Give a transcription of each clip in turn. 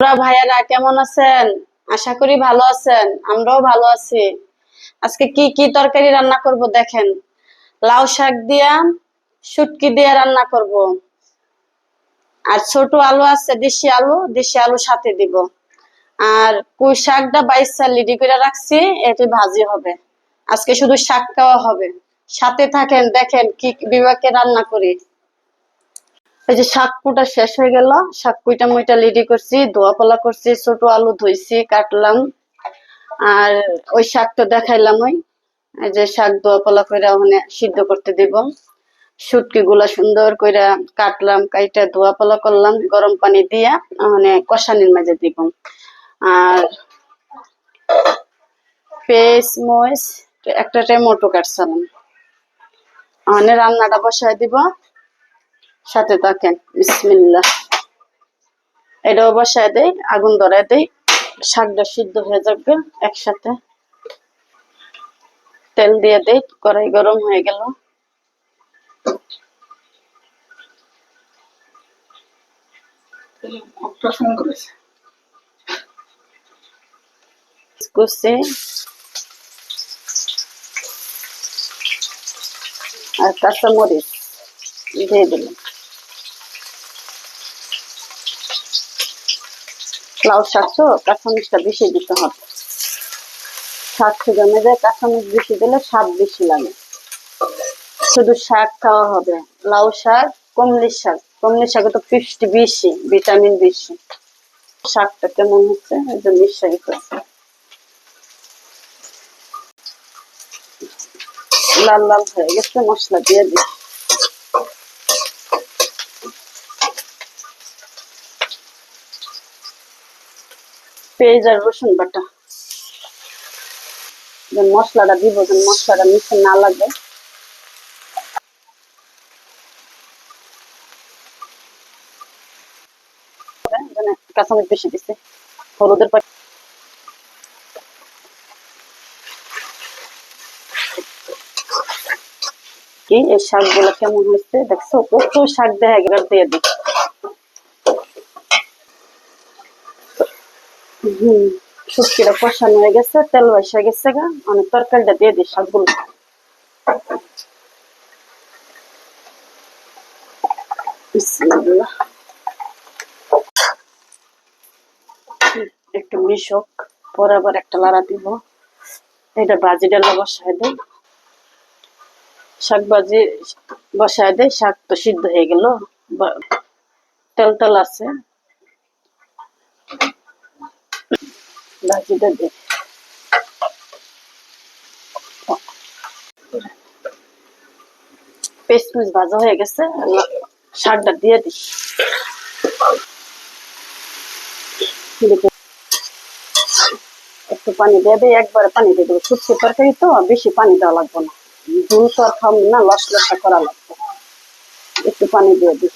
তোরা ভাইয়ারা কেমন আছেন? আশা করি ভালো আছেন, আমরাও ভালো আছি। আজকে কি কি তরকারি রান্না করব দেখেন। লাউ শাক দিয়া শুটকি দিয়ে রান্না করব। আর ছোট আলু আছে, দেশি আলু সাথে দিব। আর পুঁই শাকটা বাইসা রেডি করে রাখছি, এটি ভাজি হবে। আজকে শুধু শাক খাওয়া হবে। সাথে থাকেন, দেখেন কি বিভাগে রান্না করি। এই যে শাক কুটা শেষ হয়ে গেল, শাক কুইটা মুইটা রেডি করছি, ধোয়া পোলা করছি, ছোট আলু ধুইছি, কাটলাম। আর ওই শাকটা দেখাইলাম, এই যে শাক ধোয়া পোলা করে ওখানে সিদ্ধ করতে দিব। শুটকি গুলা সুন্দর করে কাটলাম, কাইটা ধোয়া পোলা করলাম, গরম পানি দিয়া ওখানে কষানির মাঝে দিব। আর পেঁয়াজ মরিচ একটা টমেটো কাটছিলাম। ওখানে রান্নাটা বসায় দিব, সাথে থাকেন। বিসমিল্লাহ। এটাও বসায় দেই, আগুন ধরায় দেই, শাকটা সিদ্ধ হয়ে যাবে একসাথে। তেল দিয়ে দেই, কড়াই গরম হয়ে গেল। কুচি আর কাঁচামরিচ দিয়ে দিলাম। লাউ শাক তো কাঁচামরিচটা বেশি দিতে হবে। শাক জমে যায়, কাঁচামরিচ বেশি দিলে স্বাদ বেশি লাগে। শুধু শাক খাওয়া হবে, লাউ শাক, কমলি শাকে তো পুষ্টি বেশি, ভিটামিন বেশি। শাকটা কেমন হচ্ছে একদম মিশাই করছে, লাল লাল হয়ে গেছে। মশলা দিয়ে দিই, পেঁয়াজ আর রসুন বাটা। মশলাটা দিব, যেন মশলাটা মিশে না লাগে। কাঁচামরিচ বেশি দিছে, হলুদের কি এই শাক গুলো কেমন হয়েছে দেখছো? কত শাক দেখা গেল, দিয়ে দিই। শুটকিটা কষানো হয়ে গেছে, তেল বসে গেছে গা, অনেক তরকারিটা দিয়ে দিই শাকগুলো। বিসমিল্লাহ। একটু মিশক, পরে আবার একটা লাড়া দিব। এটা ভাজি ডালা বসায় দেয়, শাক ভাজি বসায় দেয়। শাক তো সিদ্ধ হয়ে গেল, তেল তেল আছে, ভাজিটা দিই। পেস্ট ভাজা হয়ে গেছে, শাকটা দিয়ে দিই। একটু পানি দিয়ে দিই, একবারে পানি দিয়ে দেবো। শুটকি তরকারি তো বেশি পানি দেওয়া লাগবে না, ঝুল তো আর খাম না, লসা করা লাগবে। একটু পানি দিয়ে দিই।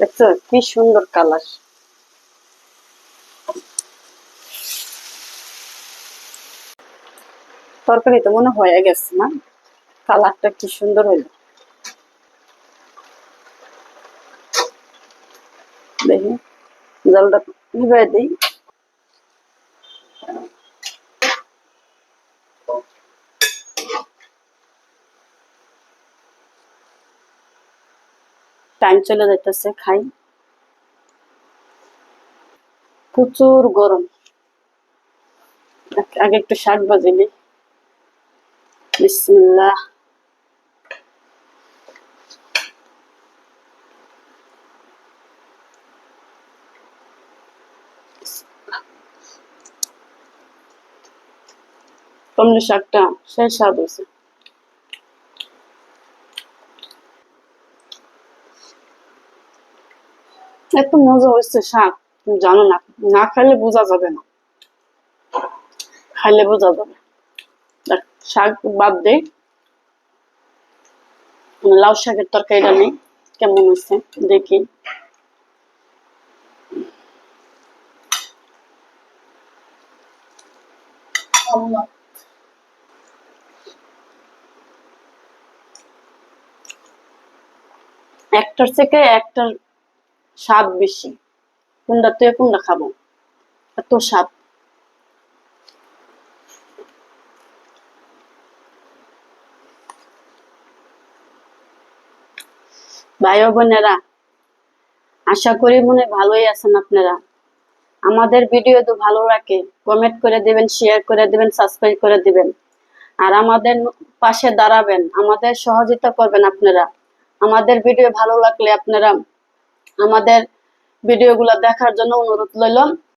দেখছো কি সুন্দর কালার। তরকারি তো মনে হয়ে গেছে না? কালারটা কি সুন্দর হইল, দেখি। জলটা নিভাই দিই। টাইম চলে যাইতেছে, খাই। প্রচুর গরম, আগে একটু শাক ভাজি নিই। বিসমিল্লাহ। কমলি শাকটা সেই স্বাদ হয়েছে। এত মজা হয়েছে শাক, তুমি জানো না, না খাইলে বোঝা যাবে না, খাইলে বোঝা যাবে। দেখ, শাক বাদ দেই, লাউ শাকের তরকারিটা নেই, কেমন হয়েছে দেখি। একটার থেকে একটার স্বাদ বেশি। কোনটা তুই কোনটা খাবো, এত স্বাদ। ভাই ও বোনেরা, আশা করি মনে ভালোই আছেন আপনারা। আমাদের ভিডিও তো ভালো লাগে, কমেন্ট করে দিবেন, শেয়ার করে দিবেন, সাবস্ক্রাইব করে দিবেন। আর আমাদের পাশে দাঁড়াবেন, আমাদের সহযোগিতা করবেন আপনারা। আমাদের ভিডিও ভালো লাগলে আপনারা আমাদের ভিডিওগুলো দেখার জন্য অনুরোধ রইল।